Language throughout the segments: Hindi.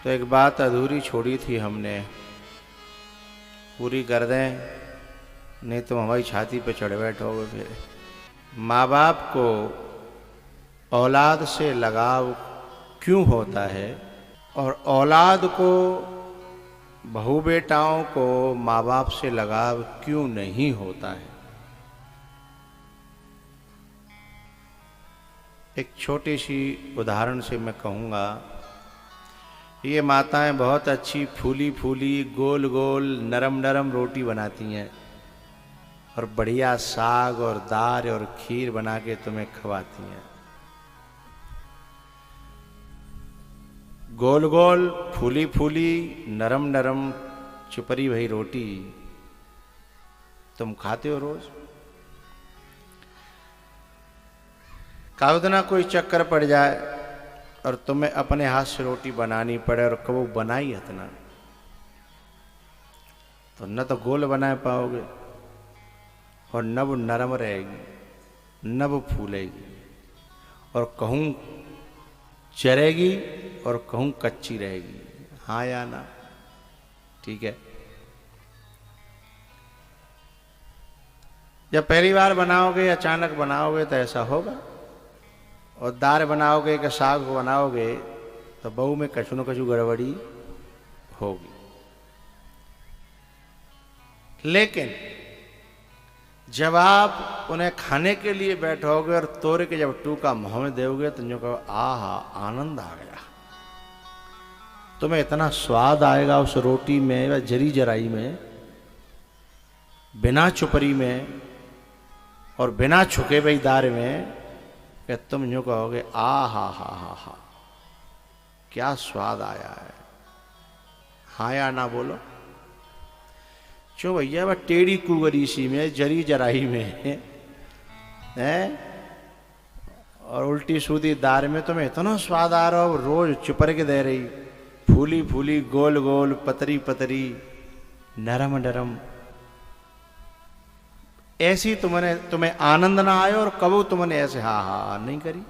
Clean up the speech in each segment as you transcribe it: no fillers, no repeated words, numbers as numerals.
तो एक बात अधूरी छोड़ी थी हमने, पूरी कर दें, नहीं तो हमारी छाती पे चढ़ बैठोगे। फिर माँ बाप को औलाद से लगाव क्यों होता है और औलाद को, बहू बेटाओं को माँ बाप से लगाव क्यों नहीं होता है। एक छोटी सी उदाहरण से मैं कहूँगा, ये माताएं बहुत अच्छी फूली फूली गोल गोल नरम नरम रोटी बनाती हैं और बढ़िया साग और दाल और खीर बना के तुम्हें खवाती हैं। गोल गोल फूली फूली नरम नरम चुपरी भई रोटी तुम खाते हो रोज। कावदना कोई चक्कर पड़ जाए और तुम्हें अपने हाथ से रोटी बनानी पड़े और कबो बनाई इतना, तो न तो गोल बना पाओगे और न वो नरम रहेगी न वो फूलेगी, और कहूँ चरेगी और कहूँ कच्ची रहेगी। हाँ या ना? ठीक है। जब पहली बार बनाओगे, अचानक बनाओगे तो ऐसा होगा, और दाल बनाओगे कि साग बनाओगे तो बहू में कछु न कछु गड़बड़ी होगी। लेकिन जब आप उन्हें खाने के लिए बैठोगे और तोड़ के जब टूका मुंह में दोगे तो जो कहो आहा आनंद आ गया। तुम्हें इतना स्वाद आएगा उस रोटी में व जरी जराई में, बिना चुपरी में और बिना छुके भई दार में, कि तुम यूँ कहोगे आ हा क्या स्वाद आया है। हाँ या ना बोलो? क्यों भैया, वह टेढ़ी कुगरी सी में जरी जराई में है और उल्टी सूदी दार में तुम्हें इतना स्वाद आ रहा हो, रोज चुपर के दे रही, फूली फूली गोल गोल पतरी पतरी नरम नरम, ऐसी तुम्हें आनंद ना आए और कबू तुमने ऐसे हा नहीं करी।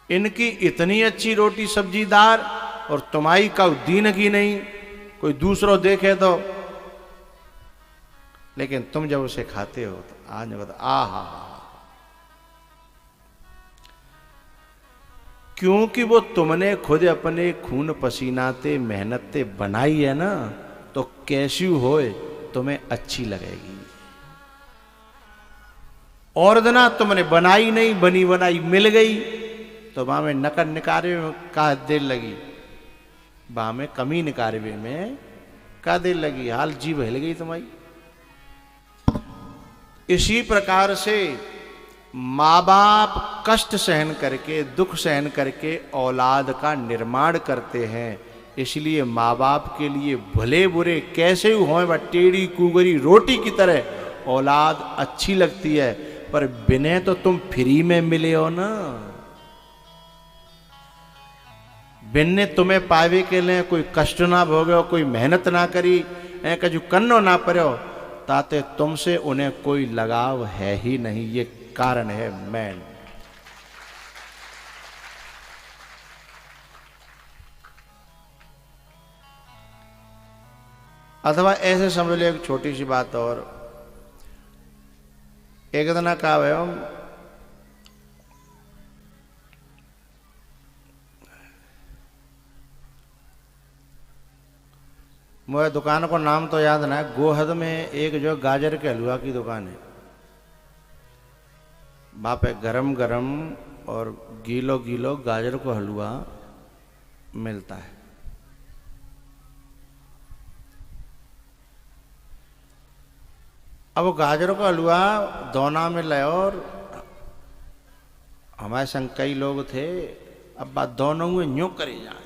इनकी इतनी अच्छी रोटी सब्जीदार और तुम्हारी का दीन की नहीं, कोई दूसरों देखे तो, लेकिन तुम जब उसे खाते हो तो आज बता आ हा। क्योंकि वो तुमने खुद अपने खून पसीनाते मेहनत बनाई है ना, तो कैसी होए तुम्हें अच्छी लगेगी। और ना तुमने बनाई नहीं, बनी बनाई मिल गई तो वहां में नकर निकारे का देर लगी, वहां में कमी निकारवे में का देर लगी, हाल जीभ हिल गई तुम्हारी। इसी प्रकार से माँ बाप कष्ट सहन करके, दुख सहन करके औलाद का निर्माण करते हैं। इसलिए माँ बाप के लिए भले बुरे कैसे हों, वह टेढ़ी कुगरी रोटी की तरह औलाद अच्छी लगती है, पर बिने तो तुम फ्री में मिले हो ना। बिन्ने तुम्हें पावे के लिए कोई कष्ट ना भोगे, कोई मेहनत ना करी, कजू कन्नो ना पड़ो, ताते तुमसे उन्हें कोई लगाव है ही नहीं। ये कारण है मैन। अथवा ऐसे समझ लो, एक छोटी सी बात और, एक दिन का है, मुझे दुकान को नाम तो याद ना है, गोहद में एक जो गाजर के हलवा की दुकान है, वहाँ पे गरम गरम और गीलो गीलो गाजर को हलवा मिलता है। अब वो गाजरों का हलवा दोना में ले, और हमारे संग कई लोग थे, अब बात दोनों में यूँ करे जाए,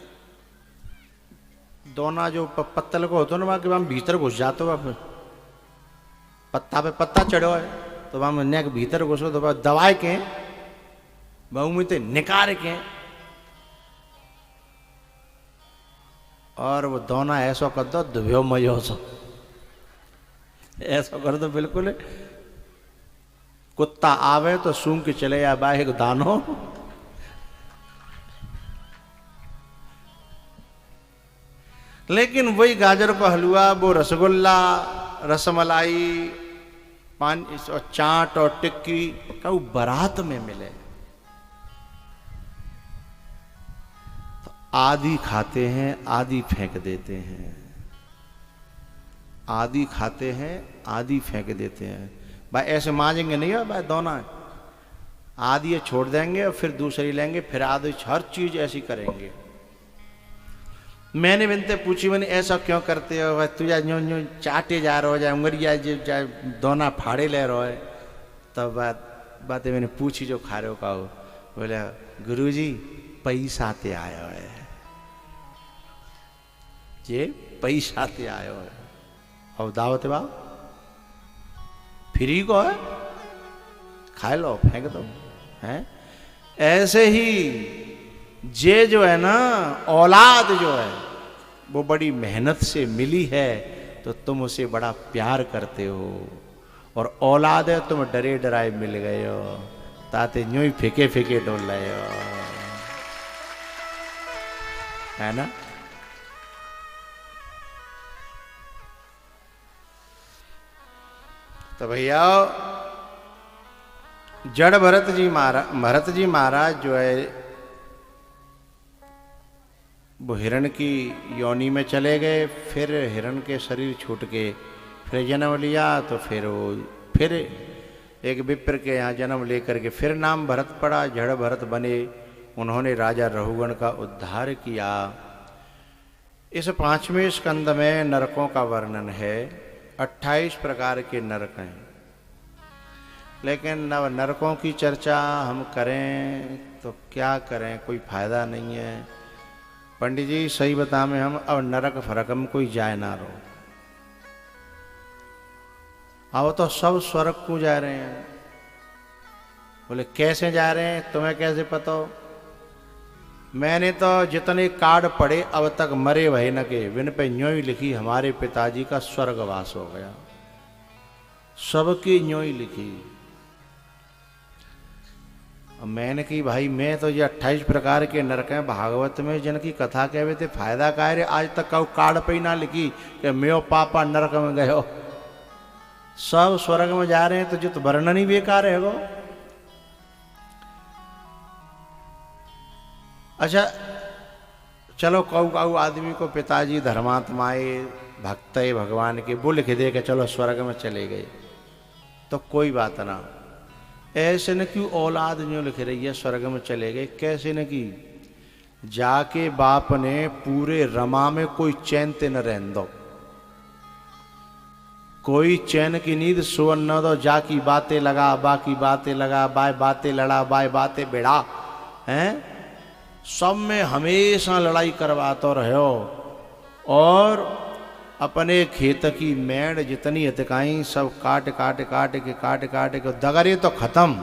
दोना जो पत्तल को होता है ना, वहाँ के वहाँ भीतर घुस जाते हो, आप पत्ता पे पत्ता चढ़ो है तो वहाँ में के भीतर घुसो तो दवाए के बहु में ते निकार के, और वो दोना ऐसा कर दो दुभ्यो मजो सो, ऐसा कर दो बिल्कुल कुत्ता आवे तो सूंघ के चले या बाहे दानो, लेकिन वही गाजर का हलवा, वो रसगुल्ला, रसमलाई, पान और चाट और टिक्की का वो बारात में मिले तो आधी खाते हैं, आधी फेंक देते हैं। आधी खाते हैं, आधी फेंक देते हैं। भाई ऐसे मांजेंगे नहीं हो भाई, दोनों आधी छोड़ देंगे और फिर दूसरी लेंगे, फिर आधी, हर चीज ऐसी करेंगे। मैंने बिनते पूछी, मैंने ऐसा क्यों करते हो भाई, तुझा यूं यूं चाटे जा रहा हो, जाए उंगलिया जाए दोना फाड़े ले रहा है। तब बातें मैंने पूछी जो खा रहे हो कहो, बोले गुरुजी पैसा ते आयो है, ये पैसा ते आयो है। और दावत बाब फ्री को है, खा लो फेंक दो है। ऐसे ही ये जो है ना औलाद जो है वो बड़ी मेहनत से मिली है, तो तुम उसे बड़ा प्यार करते हो। और औलाद है तुम डरे डराए मिल गए हो, ताते यूं ही फेंके फेंके डोल रहे हो, है ना। तो भैया जड़ भरत जी महाराज जो है वो हिरण की योनि में चले गए। फिर हिरण के शरीर छूट के फिर जन्म लिया, तो फिर एक विप्र के यहाँ जन्म लेकर के फिर नाम भरत पड़ा, जड़ भरत बने। उन्होंने राजा रहुगण का उद्धार किया। इस 5वें स्कंद में नरकों का वर्णन है। 28 प्रकार के नरक हैं, लेकिन नव नरकों की चर्चा हम करें तो क्या करें, कोई फायदा नहीं है। पंडित जी सही बता में हम अब नरक फरक में कोई जाए ना रहो। अब तो सब स्वर्ग को जा रहे हैं। बोले कैसे जा रहे हैं, तुम्हें कैसे पता हो? मैंने तो जितने कार्ड पढ़े अब तक मरे भय न के, विन पे न्यों ही लिखी हमारे पिताजी का स्वर्गवास हो गया। सबकी न्यों ही लिखी। मैंने की भाई मैं तो ये 28 प्रकार के नरक हैं भागवत में जिनकी कथा कहवे थे, फायदा का है? आज तक का कार्ड पे ही ना लिखी कि मेरे पापा नरक में गए हो। सब स्वर्ग में जा रहे हैं, तो जो तो वर्णन ही बेकार है वो। अच्छा चलो कऊ आदमी को पिताजी धर्मात्माए भक्त भगवान के वो लिख दे के चलो स्वर्ग में चले गए, तो कोई बात ना। ऐसे न क्यों औलाद जो लिख रही है स्वर्ग में चले गए, कैसे न की जाके बाप ने पूरे रमा में कोई चैन ते न रहन दो, कोई चैन की नींद सोन न दो। जाकी बातें लगा, बाकी बातें लगा, बाय बातें लड़ा, बाय बातें बेड़ा, हैं सब में हमेशा लड़ाई करवाते रहो। और अपने खेत की मेड़ जितनी हतकाई सब काट के दगरे तो खत्म।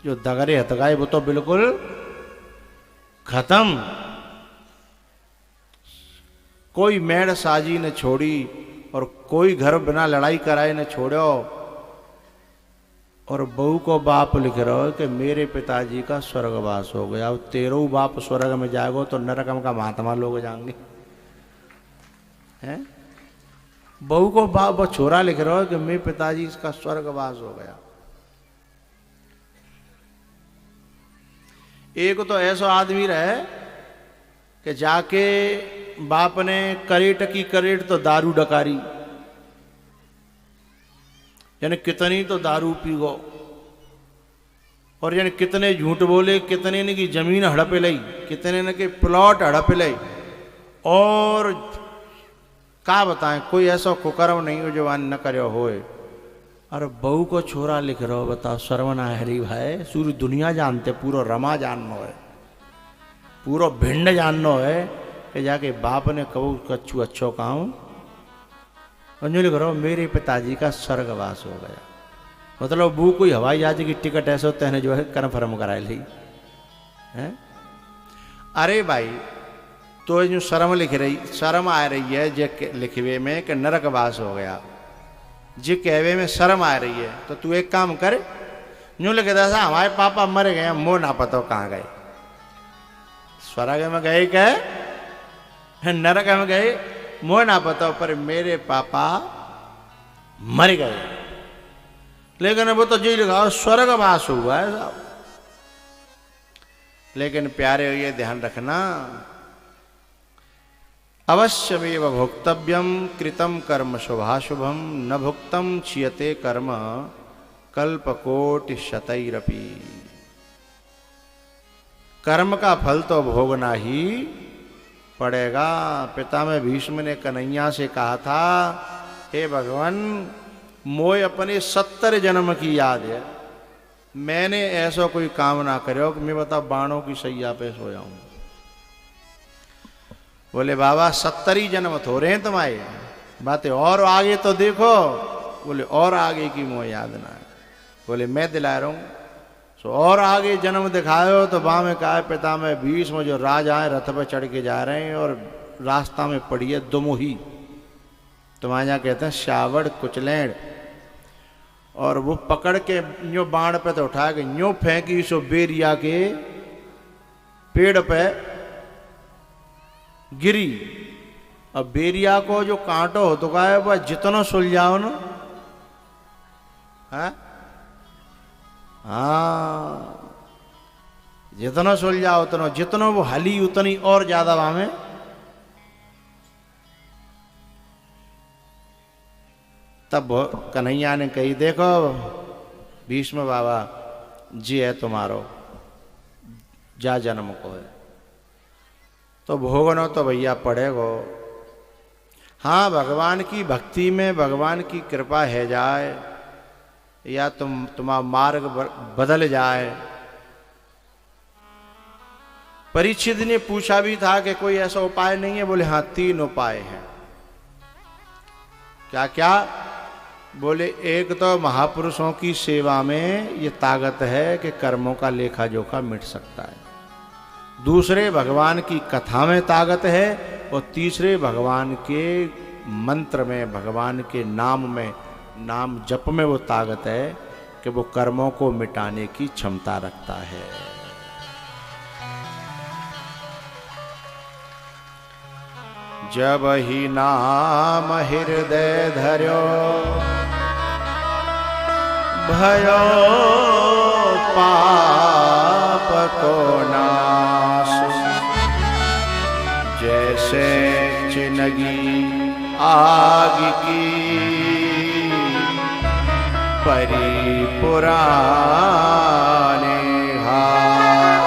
जो दगरे हतकाए वो तो बिल्कुल खत्म। कोई मेड़ साजी न छोड़ी और कोई घर बिना लड़ाई कराए न छोड़ो। और बहू को बाप लिख रहा हो कि मेरे पिताजी का स्वर्गवास हो गया। अब तेरो बाप स्वर्ग में जाएगो तो नरकम का महात्मा लोग जाएंगे, हैं? बहू को बाप वो छोरा लिख रहा हो कि मेरे पिताजी का स्वर्गवास हो गया। एक तो ऐसा आदमी रहे कि जाके बाप ने करेट की करेट तो दारू डकारी, यानी कितनी तो दारू पी गो, और यानी कितने झूठ बोले, कितने ने की जमीन हड़प लाई, कितने ने के प्लॉट हड़प लाई। और क्या बताएं, कोई ऐसा कुकर्म नहीं हो जो न करो होए। अरे बहू को छोरा लिख रहा हो, बताओ सर्वना हरी भाई। सूर्य दुनिया जानते, पूरा रमा जानना है, पूरा भिंड जानना है कि जाके बाप ने कबू कच्छू अच्छो कहूँ लिख रहा हो मेरे पिताजी का स्वर्गवास हो गया। मतलब वो कोई हवाई जहाज की टिकट ऐसे होते हैं जो है कन्फर्म कराए ली है। अरे भाई तो जो शर्म लिख रही, शर्म आ रही है जे लिखवे में कि नरकवास हो गया, जे कहवे में शर्म आ रही है, तो तू एक काम कर, यूं लिख दे हमारे पापा मर गए, मोह ना पता कहाँ गए, स्वर्ग में गए क्या? नरक में गए, मोह ना बताओ, पर मेरे पापा मर गए, लेकिन वो तो जी लगाओ स्वर्गवास हुआ है साहब। लेकिन प्यारे ये ध्यान रखना, अवश्यमेव भोक्तव्यम कृतम कर्म शुभाशुभम न भुक्तम क्षीयते कर्म कल्पकोटि शतैरपि। कर्म का फल तो भोगना ही पड़ेगा। पितामह भीष्म ने कन्हैया से कहा था, हे भगवान मोय अपने 70 जन्म की याद है, मैंने ऐसा कोई काम ना करो कि मैं बता बाणों की सैया पे सो जाऊं। बोले बाबा 70 ही जन्म तो रहे हैं तुम्हारे, बातें और आगे तो देखो। बोले और आगे की मोह याद ना है। बोले मैं दिला रहा हूं, सो और आगे जन्म दिखाओ तो वहां में कहा पितामह भीष्म जो राजा है रथ पर चढ़ के जा रहे हैं और रास्ता में पड़ी है दुमुही, तुम्हारे यहाँ कहते हैं श्यावड़ कुचलेण, और वो पकड़ के न्यो बाण पे तो उठा के न्यो फेंकी सो बेरिया के पेड़ पे गिरी। अब बेरिया को जो कांटो हो तो है वह जितना सुलझाओ ना, हाँ जितना सुलझाओ उतना, जितना वो हली उतनी और ज्यादा वहां में। तब कन्हैया ने कही देखो भीष्म बाबा जी है तुम्हारो, जा जन्म को है तो भोगनो तो भैया पड़ेगो। हाँ भगवान की भक्ति में भगवान की कृपा है जाए या तुम्हारा मार्ग बदल जाए। परीक्षित ने पूछा भी था कि कोई ऐसा उपाय नहीं है। बोले हाँ 3 उपाय हैं। क्या क्या? बोले एक तो महापुरुषों की सेवा में ये ताकत है कि कर्मों का लेखा जोखा मिट सकता है। दूसरे भगवान की कथा में ताकत है, और तीसरे भगवान के मंत्र में, भगवान के नाम में, नाम जप में वो ताकत है कि वो कर्मों को मिटाने की क्षमता रखता है। जब ही नाम हृदय धर्यो भयो पाप को नाश, जैसे चिनगी आग की परी पुराने हाथ।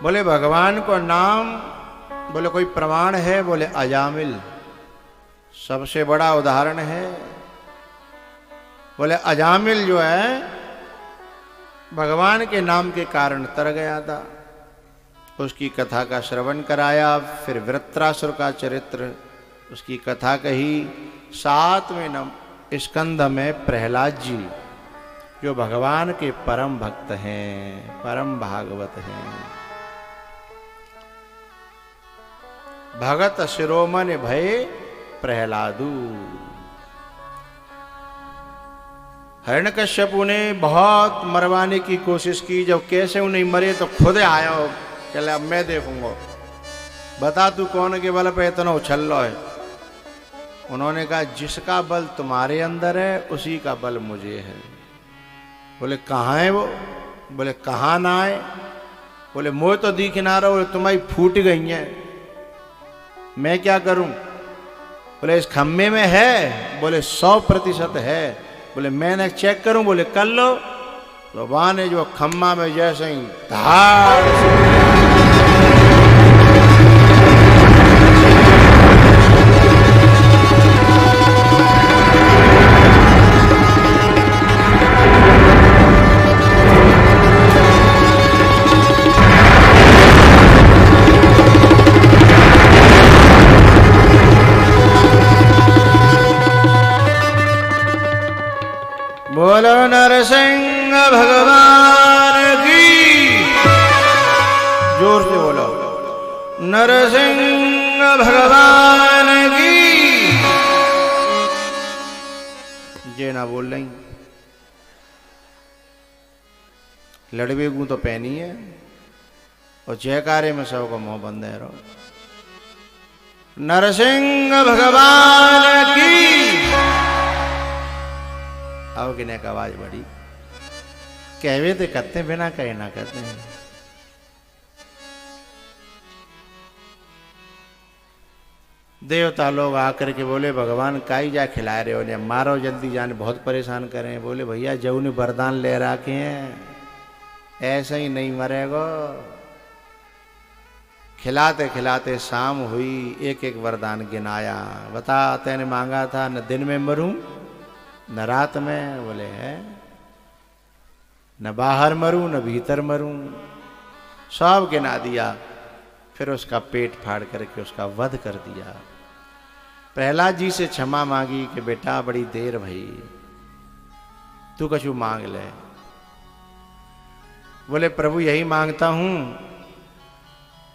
बोले भगवान को नाम, बोले कोई प्रमाण है? बोले अजामिल सबसे बड़ा उदाहरण है। बोले अजामिल जो है भगवान के नाम के कारण तर गया था, उसकी कथा का श्रवण कराया। फिर वृत्रासुर का चरित्र, उसकी कथा कही। 7वें स्कंध में प्रहलाद जी जो भगवान के परम भक्त हैं, परम भागवत हैं। भगत शिरोमणि भय प्रहलादु। हिरण्यकश्यपु ने बहुत मरवाने की कोशिश की, जब कैसे उन्हें मरे तो खुद आया हो, चले अब मैं देखूंगा, बता तू कौन के बल पे इतना उछल लो है। उन्होंने कहा जिसका बल तुम्हारे अंदर है उसी का बल मुझे है। बोले कहाँ है वो? बोले कहाँ ना आए? बोले मोह तो दिख ना रहा, बोले तुम्हारी फूट गई है, मैं क्या करूं? बोले इस खम्भे में है? बोले 100% है। बोले मैंने चेक करूं? बोले कर लो। तो वहां ने जो खम्भा में जैसे ही धाड़ बोलो नरसिंह भगवान की, जोर से बोलो नरसिंह भगवान की। ये ना बोल रही। लड़वे गूं तो पहनी है और जयकारे में सबको मुंह बंद है रो। नरसिंह भगवान की। आओ कि ने आवाज बड़ी कहवे तो करते बिना कहे ना कहते हैं। देवता लोग आकर के बोले भगवान काई जा खिला रहे हो ने, मारो जल्दी जाने, बहुत परेशान करें। बोले भैया जऊ ने वरदान ले रखे हैं, ऐसा ही नहीं मरेगो। खिलाते खिलाते शाम हुई, एक एक वरदान गिनाया। बता तेने मांगा था न दिन में मरूं न रात में। बोले है न बाहर मरूं न भीतर मरूं, सब गिना दिया। फिर उसका पेट फाड़ करके उसका वध कर दिया। प्रहलाद जी से क्षमा मांगी कि बेटा बड़ी देर भई, तू कछु मांग ले। बोले प्रभु यही मांगता हूं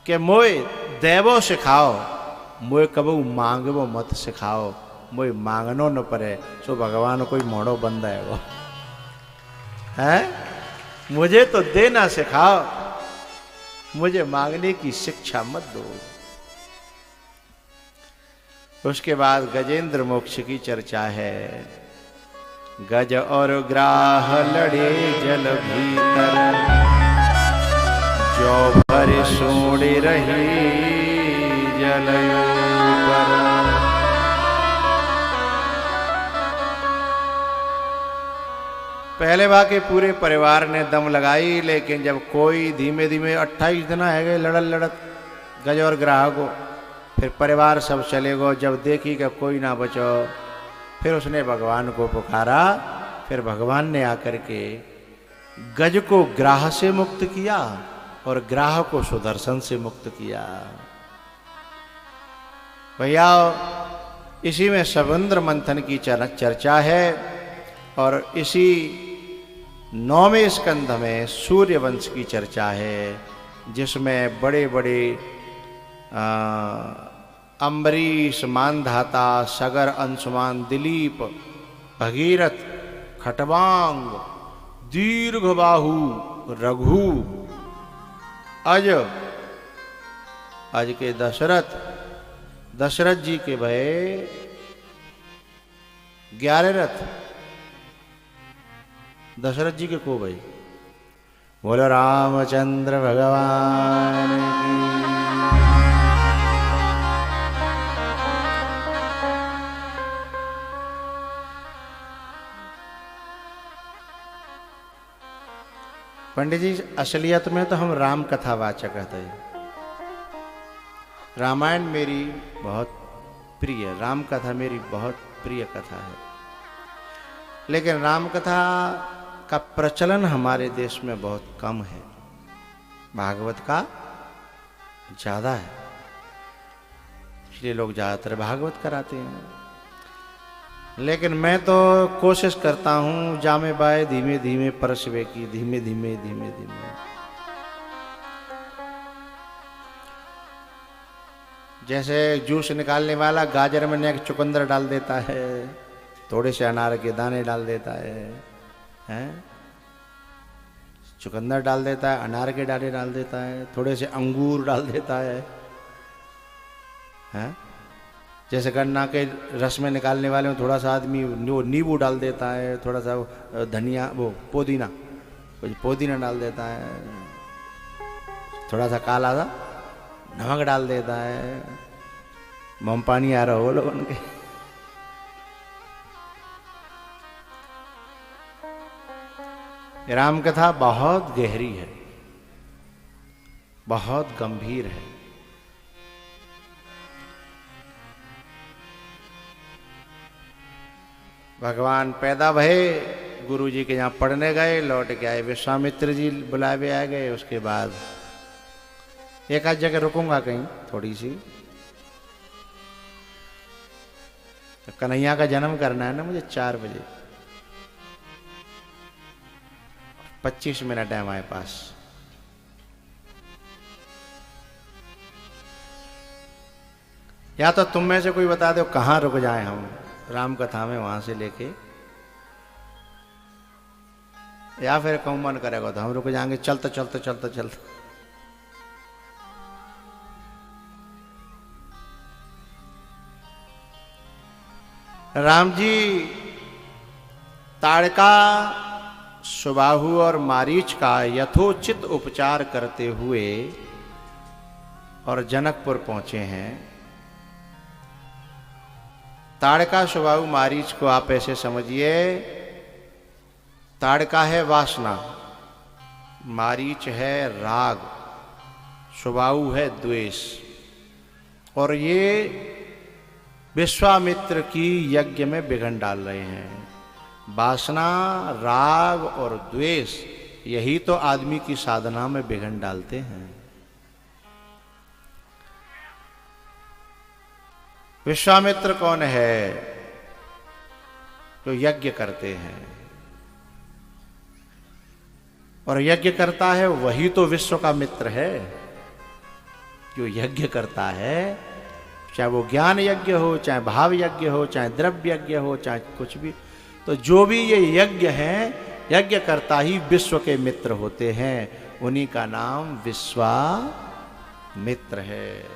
कि मोए देवो सिखाओ, मोए कबू मांगवो मत सिखाओ। मोए मांगनो न पड़े, सो भगवान कोई मोड़ो बंद है वो है। मुझे तो देना सिखाओ, मुझे मांगने की शिक्षा मत दो। उसके बाद गजेंद्र मोक्ष की चर्चा है। गज और ग्राह लड़े जल भीतर, जो भर सोड़े रही जल पर। पहले बार के पूरे परिवार ने दम लगाई, लेकिन जब कोई धीमे धीमे 28 दिन है गए लड़त लड़त गज और ग्राह को, फिर परिवार सब चले गो। जब देखी कि कोई ना बचो, फिर उसने भगवान को पुकारा। फिर भगवान ने आकर के गज को ग्राह से मुक्त किया और ग्राह को सुदर्शन से मुक्त किया। भैया इसी में समुद्र मंथन की चर्चा है। और इसी 9वें स्कंध में सूर्य वंश की चर्चा है, जिसमें बड़े बड़े अम्बरीश, मानधाता, सगर, अंशुमान, दिलीप, भगीरथ, खटवांग, दीर्घबाहु, रघु, अज के दशरथ जी के भय 11 रथ। दशरथ जी के को भाई बोलो रामचंद्र भगवान की। पंडित जी असलियत में तो हम राम कथा वाचक थे। रामायण मेरी बहुत प्रिय, राम कथा मेरी बहुत प्रिय कथा है। लेकिन राम कथा का प्रचलन हमारे देश में बहुत कम है, भागवत का ज्यादा है। इसलिए लोग ज्यादातर भागवत कराते हैं। लेकिन मैं तो कोशिश करता हूं जामे बाए धीमे धीमे परसवे की, धीमे धीमे धीमे धीमे। जैसे जूस निकालने वाला गाजर में एक चुकंदर डाल देता है, थोड़े से अनार के दाने डाल देता है, हैं? चुकंदर डाल देता है, अनार के दाने डाल देता है, थोड़े से अंगूर डाल देता है, हैं? जैसे गन्ना के रस में निकालने वाले में थोड़ा सा आदमी नींबू डाल देता है, थोड़ा सा धनिया, वो पुदीना डाल देता है, थोड़ा सा काला सा नमक डाल देता है। मुंह पानी आ रहा हो लोगों के। राम कथा बहुत गहरी है, बहुत गंभीर है। भगवान पैदा भये, गुरु जी के यहाँ पढ़ने गए, लौट के आए, विश्वामित्र जी बुलावे आ गए। उसके बाद एक आध जगह रुकूंगा कहीं थोड़ी सी। तो कन्हैया का जन्म करना है ना मुझे 4 बजे, 25 मिनट है हमारे पास। या तो तुम में से कोई बता दो कहाँ रुक जाए हम राम कथा में, वहां से लेके या फिर कहूँ मन करेगा तो हम रुक जाएंगे, चलते चलते चलते चलते। राम जी ताड़का, सुबाहु और मारीच का यथोचित उपचार करते हुए और जनकपुर पहुंचे हैं। ताड़का, सुबाहु, मारीच को आप ऐसे समझिए, ताड़का है वासना, मारीच है राग, सुबाहु है द्वेष। और ये विश्वामित्र की यज्ञ में विघ्न डाल रहे हैं। वासना, राग और द्वेष, यही तो आदमी की साधना में विघ्न डालते हैं। विश्वामित्र कौन है? जो यज्ञ करते हैं, और यज्ञ करता है वही तो विश्व का मित्र है। जो यज्ञ करता है, चाहे वो ज्ञान यज्ञ हो, चाहे भाव यज्ञ हो, चाहे द्रव्य यज्ञ हो, चाहे कुछ भी, तो जो भी ये यज्ञ हैं, यज्ञ करता ही विश्व के मित्र होते हैं। उन्हीं का नाम विश्वामित्र है।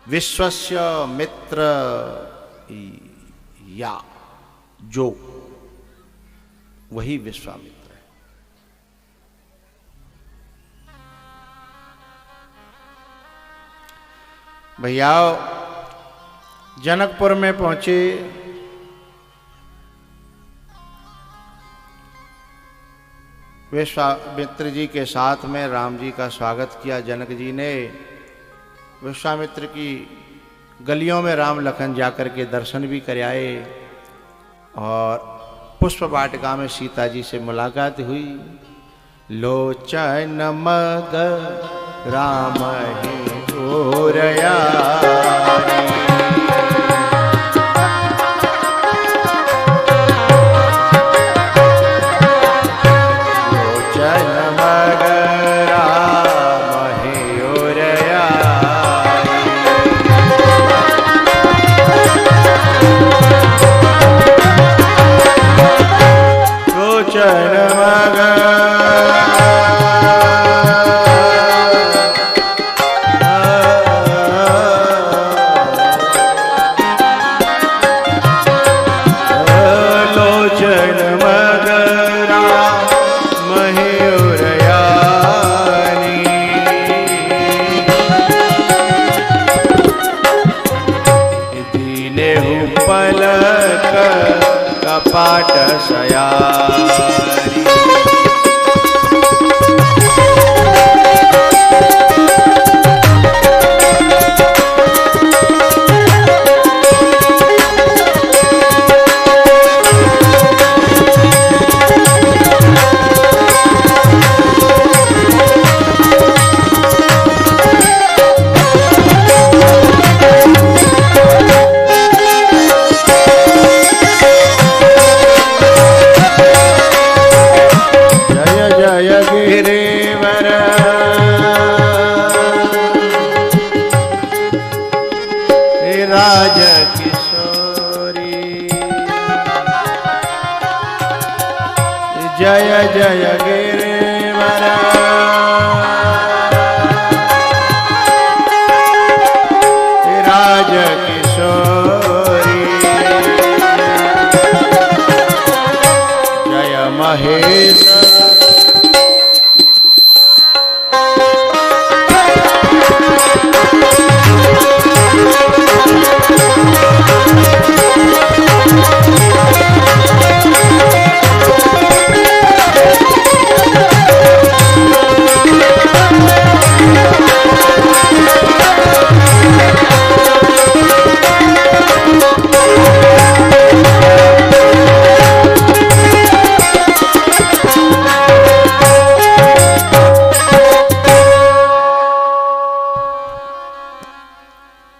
विश्वस्य मित्र या जो, वही विश्वामित्र है। भैया जनकपुर में पहुंचे, विश्वामित्र जी के साथ में राम जी का स्वागत किया जनक जी ने। विश्वामित्र की गलियों में राम लखन जाकर के दर्शन भी कर आए, और पुष्प वाटिका में सीता जी से मुलाकात हुई। लोचन मग राम ही ओरया, पाट सयारी। जय जय गिरिवर राज किशोरी, जय महेश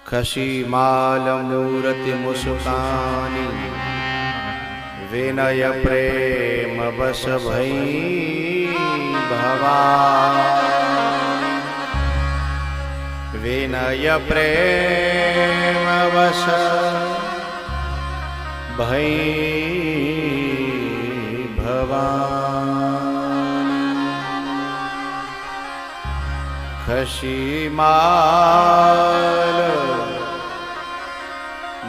खशी माल मूर्ति मुस्कानी, विनय प्रेम बस भई भवानी। विनय प्रेम बस भई खशीमाल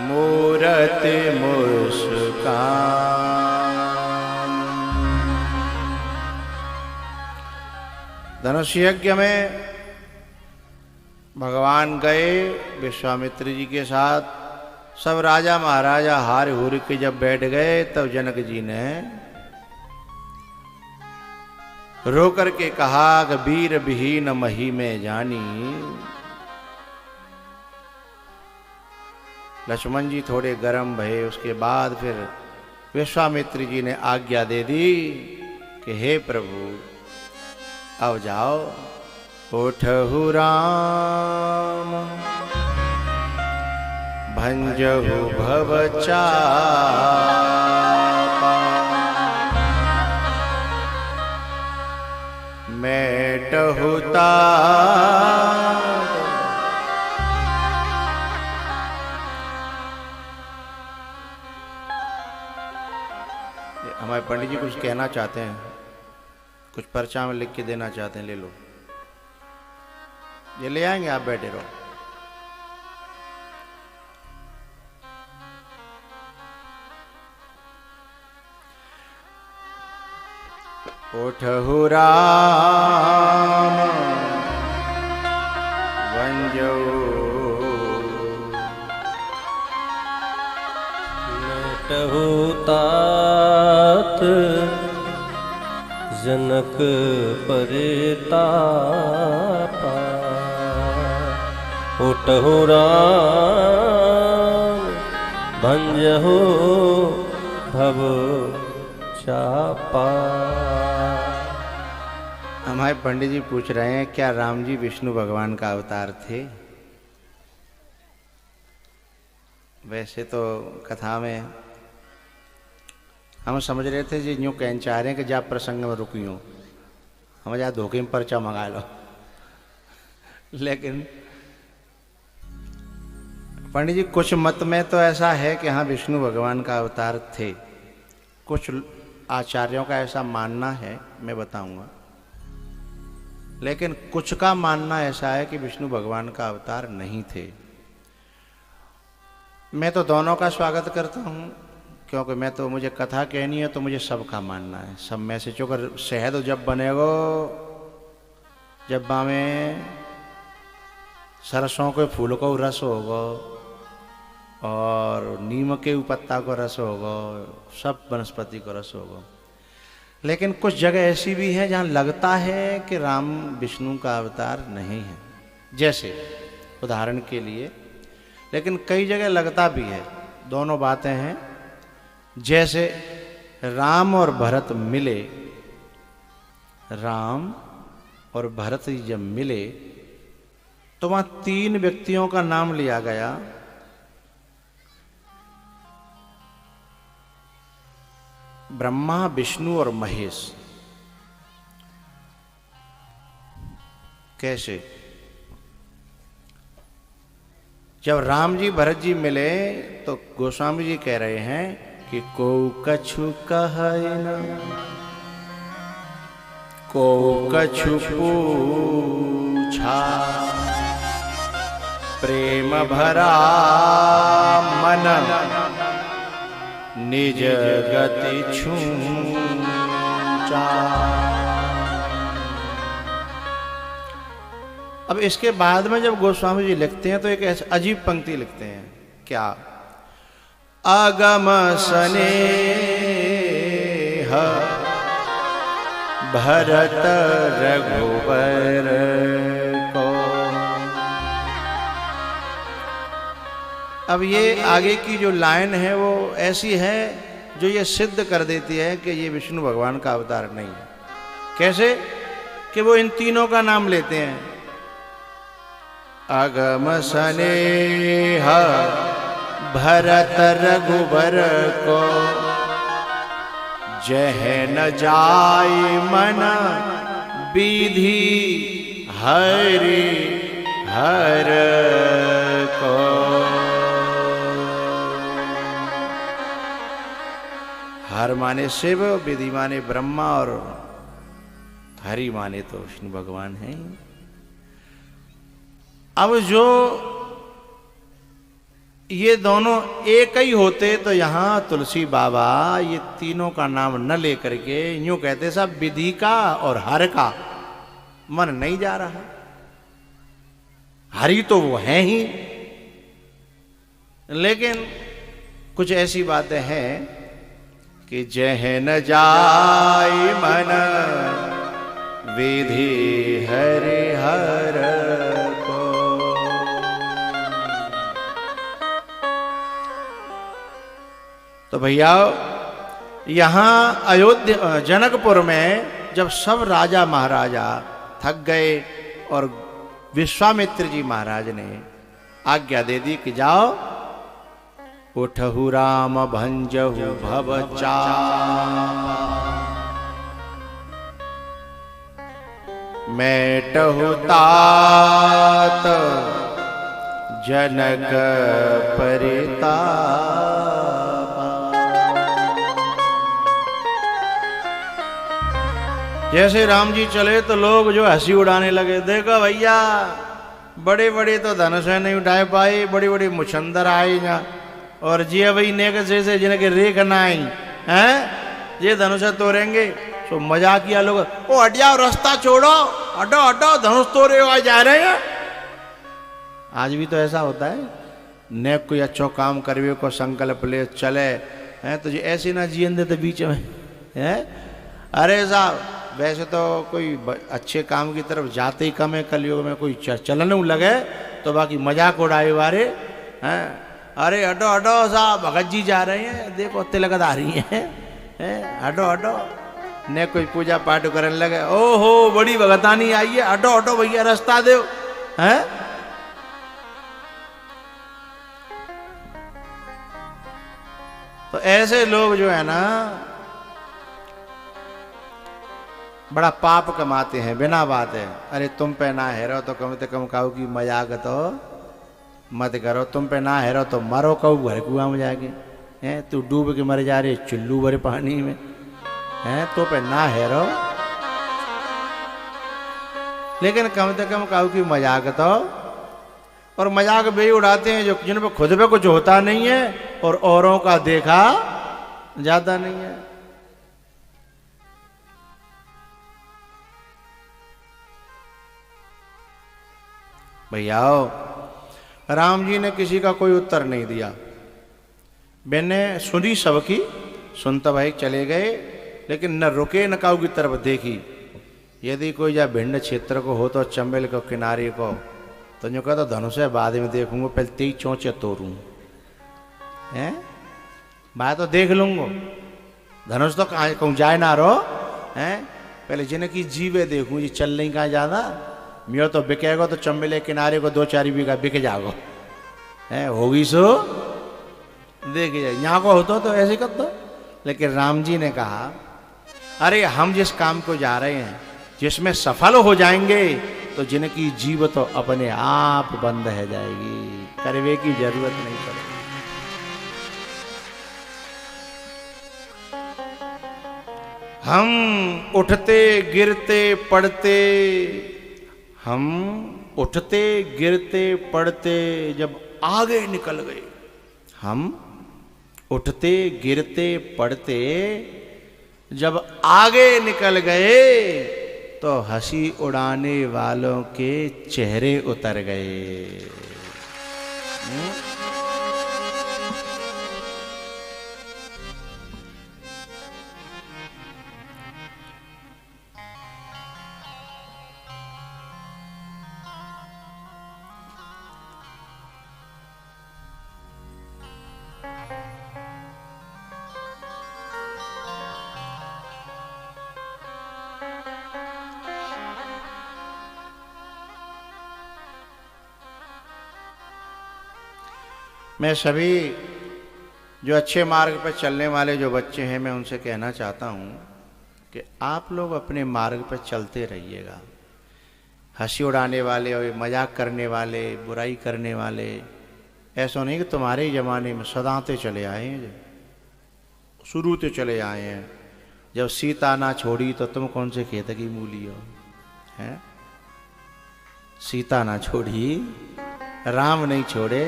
मूरति मुस्कान। धनुष यज्ञ में भगवान गए विश्वामित्र जी के साथ। सब राजा महाराजा हार हुर के जब बैठ गए तब जनक जी ने रो करके कहा कि वीर विहीन मही में जानी। लक्ष्मण जी थोड़े गर्म भये। उसके बाद फिर विश्वामित्र जी ने आज्ञा दे दी कि हे प्रभु अब जाओ। उठहु राम भंजहु भव चापा। मेटहु तात। हमारे पंडित जी कुछ कहना चाहते हैं, कुछ पर्चा में लिख के देना चाहते हैं, ले लो। ये ले आएंगे, आप बैठे रहो। उठहु राम वंजो मेटहु तात जनक परितापा। उठहु राम भंजहु भव चापा। हमारे पंडित जी पूछ रहे हैं क्या राम जी विष्णु भगवान का अवतार थे? वैसे तो कथा में हम समझ रहे थे जी यूँ कहना चाह रहे हैं कि जा प्रसंग में रुकियो, हम जा धोखे में पर्चा मंगा लो। लेकिन पंडित जी कुछ मत में तो ऐसा है कि हाँ विष्णु भगवान का अवतार थे। कुछ आचार्यों का ऐसा मानना है, मैं बताऊंगा। लेकिन कुछ का मानना ऐसा है कि विष्णु भगवान का अवतार नहीं थे। मैं तो दोनों का स्वागत करता हूँ, क्योंकि मैं तो मुझे कथा कहनी है तो मुझे सबका मानना है। सब में से चूँकि शहद जब बनेगो, जब में सरसों के फूल को रस होगा और नीम के पत्ता को रस होगा, सब वनस्पति को रस होगा। लेकिन कुछ जगह ऐसी भी है जहाँ लगता है कि राम विष्णु का अवतार नहीं है, जैसे उदाहरण के लिए। लेकिन कई जगह लगता भी है। दोनों बातें हैं। जैसे राम और भरत मिले, राम और भरत जब मिले तो वहाँ 3 व्यक्तियों का नाम लिया गया। ब्रह्मा, विष्णु और महेश। कैसे? जब राम जी भरत जी मिले तो गोस्वामी जी कह रहे हैं कि को कछु कहे न, को कछु पूछा, प्रेम भरा मन निज गति छूचा। अब इसके बाद में जब गोस्वामी जी लिखते हैं तो एक ऐसी अजीब पंक्ति लिखते हैं। क्या? अगम स्नेह भरत रघुबर को। अब ये आगे की जो लाइन है वो ऐसी है जो ये सिद्ध कर देती है कि ये विष्णु भगवान का अवतार नहीं है। कैसे? कि वो इन तीनों का नाम लेते हैं। अगम स्नेह भरत रघुबर को, जह न जाय मन विधि हरि हर को। हर माने शिव, विधि माने ब्रह्मा और हरि माने तो विष्णु भगवान हैं। अब जो ये दोनों एक ही होते तो यहां तुलसी बाबा ये तीनों का नाम न लेकर के यूं कहते सब विधि का और हर का मन नहीं जा रहा। हरि तो वो है ही, लेकिन कुछ ऐसी बातें हैं कि जह न जाय मन विधि हरि हर को। तो भैया यहां अयोध्या जनकपुर में जब सब राजा महाराजा थक गए और विश्वामित्र जी महाराज ने आज्ञा दे दी कि जाओ उठहु राम भंजहु भव चापा, मैटहु तात जनक परितापा। जैसे राम जी चले तो लोग जो हंसी उड़ाने लगे, देखो भैया बड़े बड़े तो धनुष नहीं उठाए पाए, बड़ी बड़ी मुछंदर आए ना, और जी भाई नेक जैसे जिनके रेख ना आई हैं ये धनुष तोड़ेंगे। तो मजाक किया लोग, ओ हट जाओ रास्ता छोड़ो, हटो हटो धनुष तोड़े हुए जा रहे हैं। आज भी तो ऐसा होता है, नेक कोई अच्छो काम करवे को संकल्प ले चले हैं तो जी ऐसे ना जियन देते बीच में हैं। अरे साहब वैसे तो कोई अच्छे काम की तरफ जाते ही कम है, कलयुग में कोई चलन लगे तो बाकी मजाक उड़ाए वारे हैं। अरे हटो हटो साहब भगत जी जा रहे हैं, देखो तिलक आ रही हैं, हटो हटो। ने कोई पूजा पाठ करने लगे, ओहो बड़ी भगतानी आई है, हटो हटो भैया रास्ता दो हैं। तो ऐसे लोग जो है ना बड़ा पाप कमाते हैं बिना बात है। अरे तुम पे ना हेरो तो कम से कम काऊ की मजाक तो मत करो, तुम पे ना हेरो तो मरो कहू घर कुआं में जाके हैं। तू डूब के मर जा रहे चुल्लू भरे पानी में हैं, तो पे ना हेरो। लेकिन कम से कम काऊ की मजाक तो, और मजाक वे उड़ाते हैं जो जिन पे खुद पे कुछ होता नहीं है और औरों का देखा जाता नहीं है। भैयाओ राम जी ने किसी का कोई उत्तर नहीं दिया। मैंने सुनी सबकी, सुनता भाई चले गए, लेकिन न रुके न काऊ की तरफ देखी। यदि कोई या भिंड क्षेत्र को हो तो चंबेल को किनारे को तो जो कहता धनुष है बाद में देखूंगा, पहले 23 चौंचे तोड़ूं हैं, बात तो देख लूंगा, धनुष तो कहाँ कहूँ जाए ना रो हैं। पहले जिनकी जीवे देखूं जी चल नहीं कहाँ ज्यादा, मियो तो बिकेगा तो चंबेले किनारे को 2-4 बीघा बिक जाओ है, होगी सो देख जाए। यहाँ को होता तो ऐसे कर दो। लेकिन राम जी ने कहा अरे हम जिस काम को जा रहे हैं जिसमें सफल हो जाएंगे तो जिनकी जीव तो अपने आप बंद है जाएगी, करवे की जरूरत नहीं पड़ेगी। हम उठते गिरते पड़ते, हम उठते गिरते पड़ते जब आगे निकल गए, हम उठते गिरते पड़ते जब आगे निकल गए तो हंसी उड़ाने वालों के चेहरे उतर गए। मैं सभी जो अच्छे मार्ग पर चलने वाले जो बच्चे हैं मैं उनसे कहना चाहता हूँ कि आप लोग अपने मार्ग पर चलते रहिएगा। हंसी उड़ाने वाले और मजाक करने वाले, बुराई करने वाले, ऐसा नहीं कि तुम्हारे ज़माने में सदाते चले आए हैं। शुरू से चले आए हैं। जब सीता ना छोड़ी तो तुम कौन से खेत की मूली हो, हैं? सीता ना छोड़ी, राम नहीं छोड़े,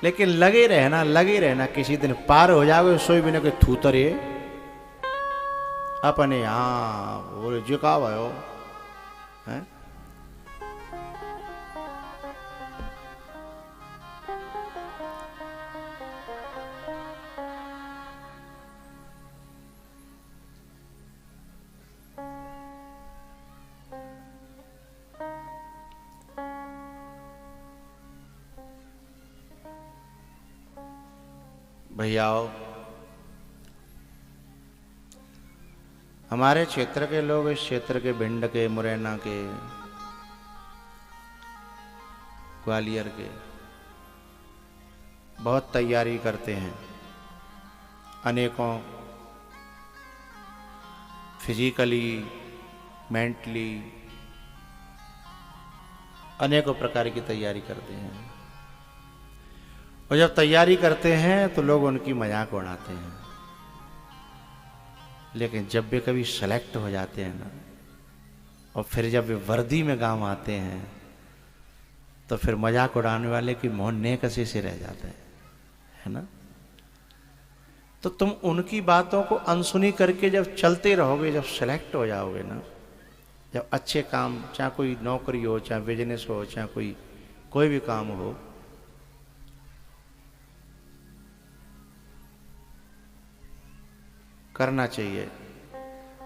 लेकिन लगे रहना, किसी दिन पार हो जाओगे सोई बिना के थूतरे अपने यहाँ बोले जो का भयो है। भैयाओ, हमारे क्षेत्र के लोग, इस क्षेत्र के, भिंड के, मुरैना के, ग्वालियर के, बहुत तैयारी करते हैं। अनेकों फिजिकली, मेंटली अनेकों प्रकार की तैयारी करते हैं। और जब तैयारी करते हैं तो लोग उनकी मजाक उड़ाते हैं, लेकिन जब वे कभी सेलेक्ट हो जाते हैं ना, और फिर जब वे वर्दी में गांव आते हैं तो फिर मजाक उड़ाने वाले की मोहन नेकसे से रह जाता है ना। तो तुम उनकी बातों को अनसुनी करके जब चलते रहोगे, जब सेलेक्ट हो जाओगे ना, जब अच्छे काम, चाहे कोई नौकरी हो, चाहे बिजनेस हो, चाहे कोई भी काम हो, करना चाहिए।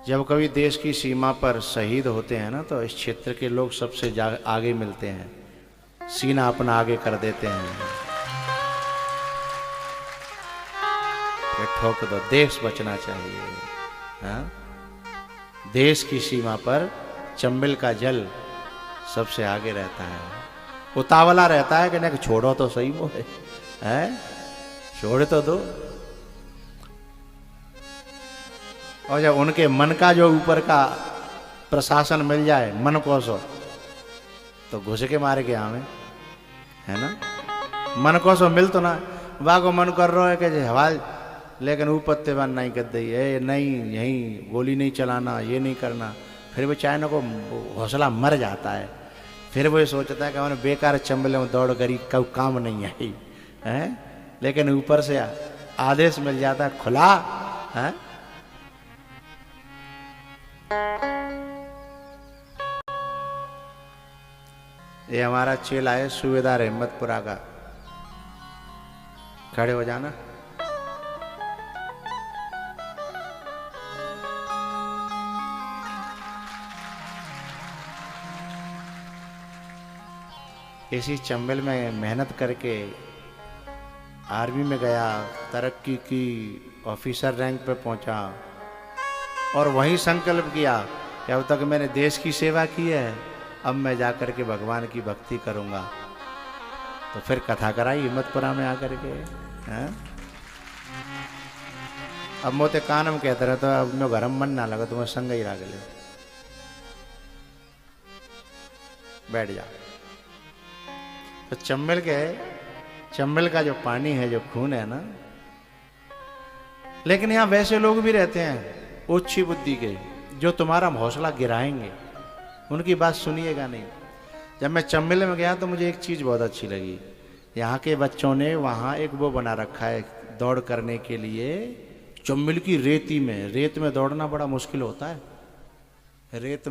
जब कभी देश की सीमा पर शहीद होते हैं ना, तो इस क्षेत्र के लोग सबसे आगे मिलते हैं, सीना अपना आगे कर देते हैं, ठोक दो, देश बचना चाहिए। हाँ? देश की सीमा पर चंबल का जल सबसे आगे रहता है, उतावला रहता है कि नहीं छोड़ो तो सही मोहे, है छोड़ तो दो। और जब उनके मन का जो ऊपर का प्रशासन मिल जाए, मन को सो, तो घुस के मारे के हमें, है ना। मन को सो मिल तो ना, वाह को मन कर रहा है कि हवाल, लेकिन ऊपर तेवान नहीं कर दी है, नहीं यहीं गोली नहीं चलाना, ये नहीं करना, फिर वो चाइना को हौसला मर जाता है। फिर वो ये सोचता है कि मैंने बेकार चंबले में दौड़ करी, कब काम नहीं आई है, लेकिन ऊपर से आदेश मिल जाता है खुला है। ये हमारा चेला है सूबेदार हिम्मतपुरा का, खड़े हो जाना। इसी चंबल में मेहनत करके आर्मी में गया, तरक्की की, ऑफिसर रैंक पे पहुंचा, और वहीं संकल्प किया कि अब तक मैंने देश की सेवा की है, अब मैं जाकर के भगवान की भक्ति करूंगा। तो फिर कथा कराई हिम्मतपुरा में आकर के, हैं? अब मोते कान में कहते रहे तो अब मैं गरम मन ना लगा, तुम्हें संग ही राग ले, बैठ जा। तो चंबल का जो पानी है, जो खून है ना, लेकिन यहाँ वैसे लोग भी रहते हैं ओछी बुद्धि के, जो तुम्हारा हौसला गिराएंगे, उनकी बात सुनिएगा नहीं। जब मैं चंबल में गया तो मुझे एक चीज़ बहुत अच्छी लगी, यहाँ के बच्चों ने वहाँ एक वो बना रखा है दौड़ करने के लिए, चंबल की रेत में दौड़ना बड़ा मुश्किल होता है। रेत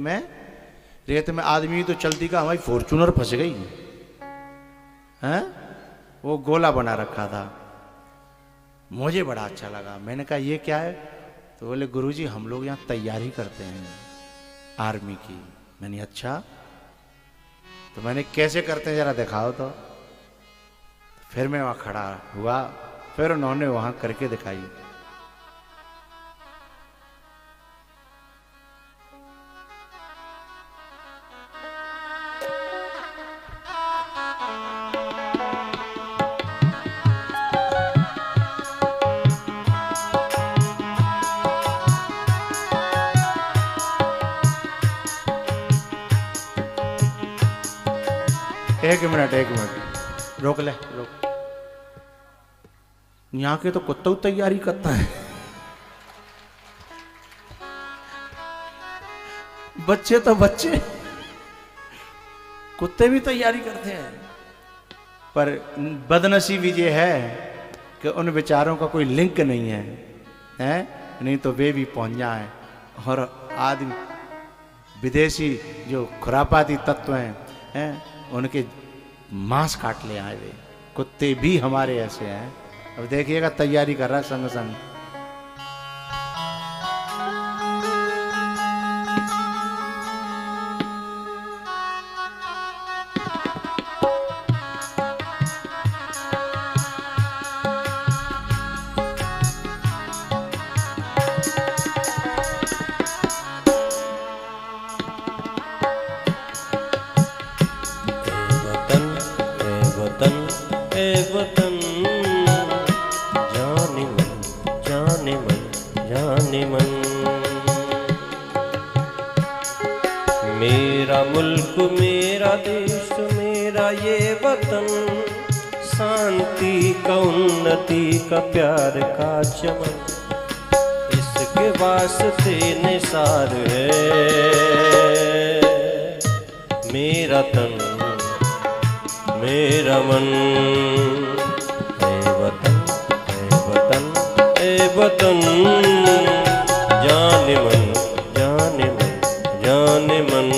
में आदमी तो चलती का, हमारी फॉर्चूनर फंस गई है, वो गोला बना रखा था, मुझे बड़ा अच्छा लगा। मैंने कहा ये क्या है, तो बोले गुरुजी हम लोग यहाँ तैयारी करते हैं आर्मी की। मैंने अच्छा, तो मैंने कैसे करते हैं जरा दिखाओ तो। फिर मैं वहाँ खड़ा हुआ, फिर उन्होंने वहाँ करके दिखाई। एक मिनट रोक ले, रोक। यहाँ के तो कुत्ता तैयारी करता है बच्चे तो बच्चे, कुत्ते भी तैयारी करते हैं, पर बदनसीबी ये है कि उन बेचारों का कोई लिंक नहीं है, हैं? नहीं तो वे भी पहुंच जाए। और आदमी विदेशी जो खुरापाती तत्व हैं उनके मांस काट ले आए वे। कुत्ते भी हमारे ऐसे हैं। अब देखिएगा तैयारी कर रहा है संग संग। मेरा मुल्क मेरा देश मेरा ये वतन, शांति का उन्नति का प्यार का चमन, इसके वास्ते निसार है मेरा तन मेरा मन। ए वतन ए वतन ए वतन, जाने मन जाने मन जाने मन।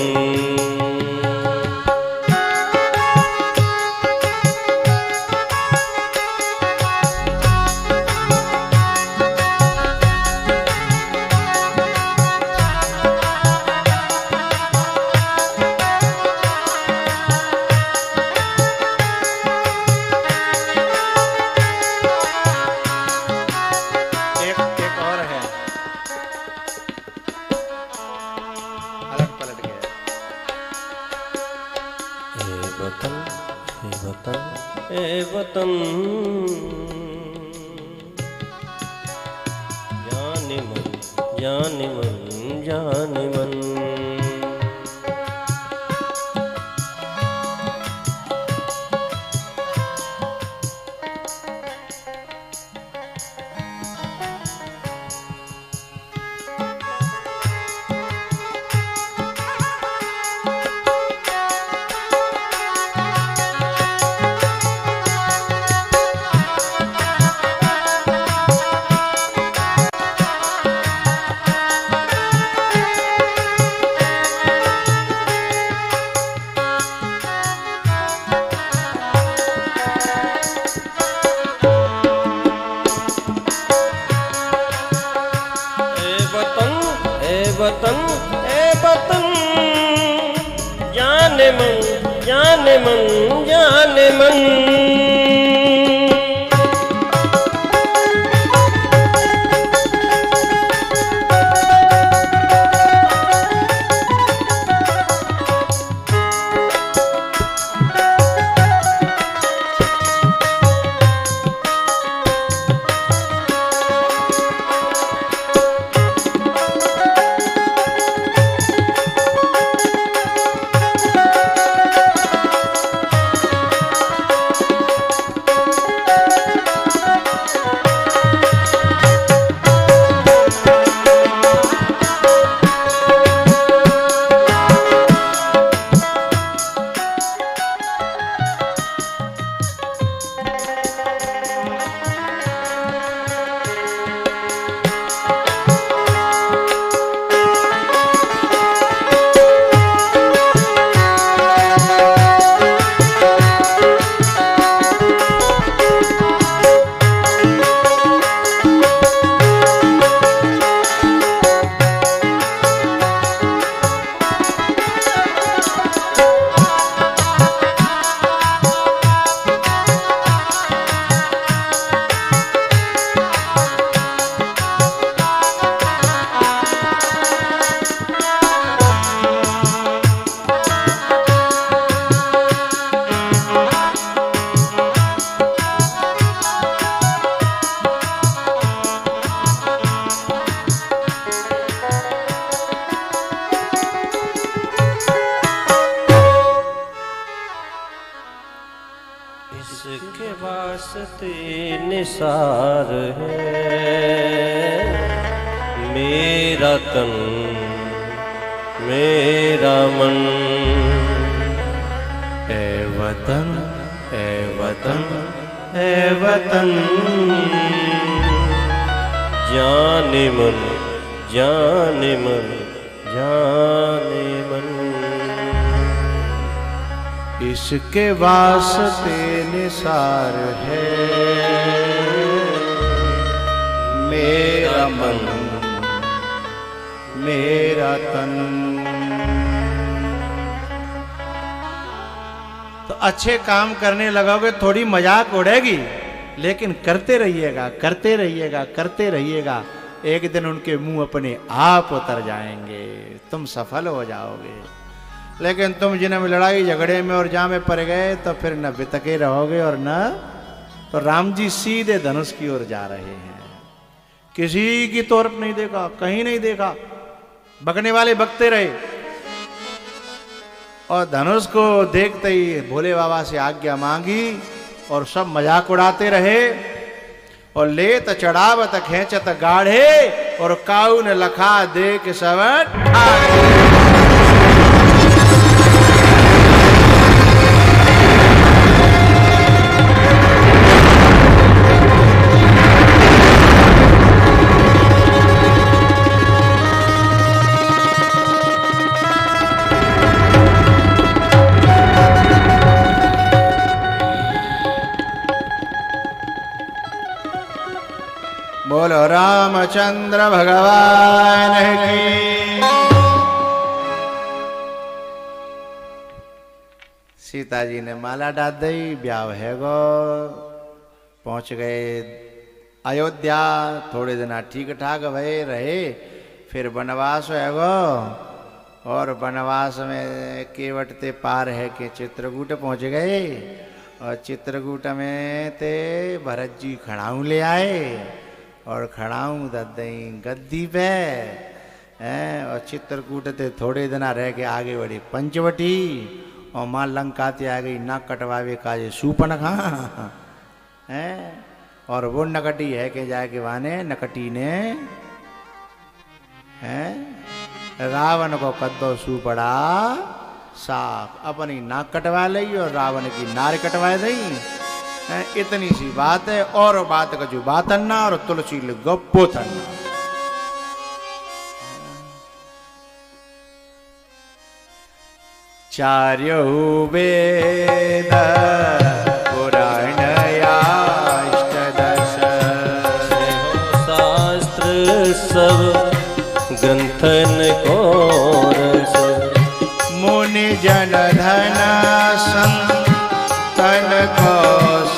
ए वतन जाने मन जाने मन जाने मन। वतन ए वतन, जाने मन जाने मन जाने मन। इसके वास्ते निसार है मेरा तन मेरा मन। ए वतन, ए वतन, ए वतन, जाने मन, जाने मन, जाने मन। इसके वास्ते निसार है मेरा मन, मेरा तन। तो अच्छे काम करने लगोगे थोड़ी मजाक उड़ेगी, लेकिन करते रहिएगा, करते रहिएगा, करते रहिएगा। एक दिन उनके मुंह अपने आप उतर जाएंगे, तुम सफल हो जाओगे। लेकिन तुम जिन्हें लड़ाई झगड़े में और जहाँ में पड़ गए तो फिर न बितके रहोगे और न। तो राम जी सीधे धनुष की ओर जा रहे हैं, किसी की तरफ नहीं देखा, कहीं नहीं देखा, बकने वाले बकते रहे। और धनुष को देखते ही भोले बाबा से आज्ञा मांगी और सब मजाक उड़ाते रहे। और लेत चढ़ावत खेचत गाढ़े और काऊ ने लखा दे के सब ठाढ़े। बोलो रामचंद्र भगवान की। सीता जी ने माला डाल दी, ब्याह है गो। पहुंच गए अयोध्या, थोड़े दिन ठीक ठाक भये रहे, फिर वनवास है गो। और वनवास में केवटते पार है कि चित्रकूट पहुंच गए। और चित्रकूट में ते भरत जी खड़ाऊ ले आए और खड़ाऊ ददई गद्दी पे हैं। और चित्रकूट ते थोड़े दिन रह के आगे बढ़ी पंचवटी। और माँ लंका ते आ गई नाक कटवावे काजे सूपन खा हैं। और वो नकटी है कि जाके वाने नकटी ने हैं रावण को कद्दो सूपड़ा साफ अपनी नाक कटवा ली और रावण की नार कटवा दी। इतनी सी बात है। और बात का जो बात अन्ना और तुलसी गप्पो तन्ना। चार्यो वेद पुराण अष्टदश शास्त्र सब ग्रंथन को रस। मुनि जन धन संतन को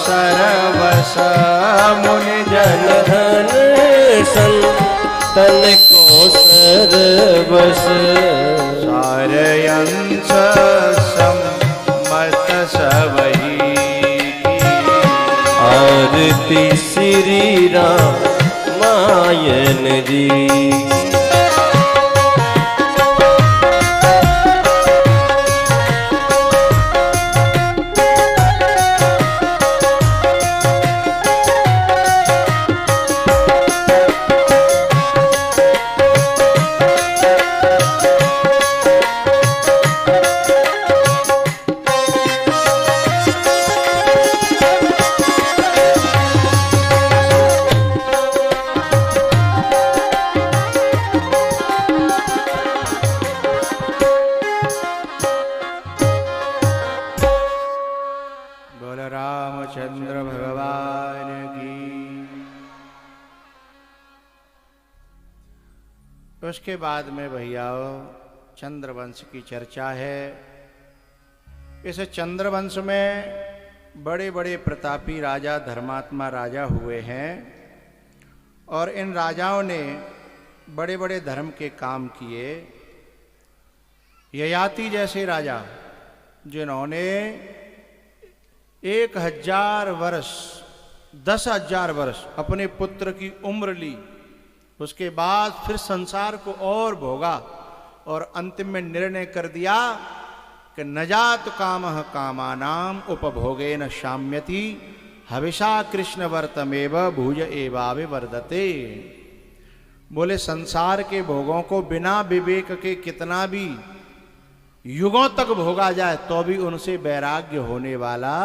सरवस। मुनि जन धन संतन को सरवस। सारयंस सम्मत सबही। आरती श्री रामायण जी। रामचंद्र भगवान की। उसके बाद में भैया चंद्रवंश की चर्चा है। इस चंद्रवंश में बड़े बड़े प्रतापी राजा, धर्मात्मा राजा हुए हैं। और इन राजाओं ने बड़े बड़े धर्म के काम किए। ययाति जैसे राजा जिन्होंने 1000 वर्ष 10,000 वर्ष अपने पुत्र की उम्र ली, उसके बाद फिर संसार को और भोगा और अंतिम में निर्णय कर दिया कि न जात कामः कामानाम उपभोगेन शाम्यति हविषा कृष्ण वर्तमेव भुज एवाविवर्धते। बोले संसार के भोगों को बिना विवेक के कितना भी युगों तक भोगा जाए तो भी उनसे वैराग्य होने वाला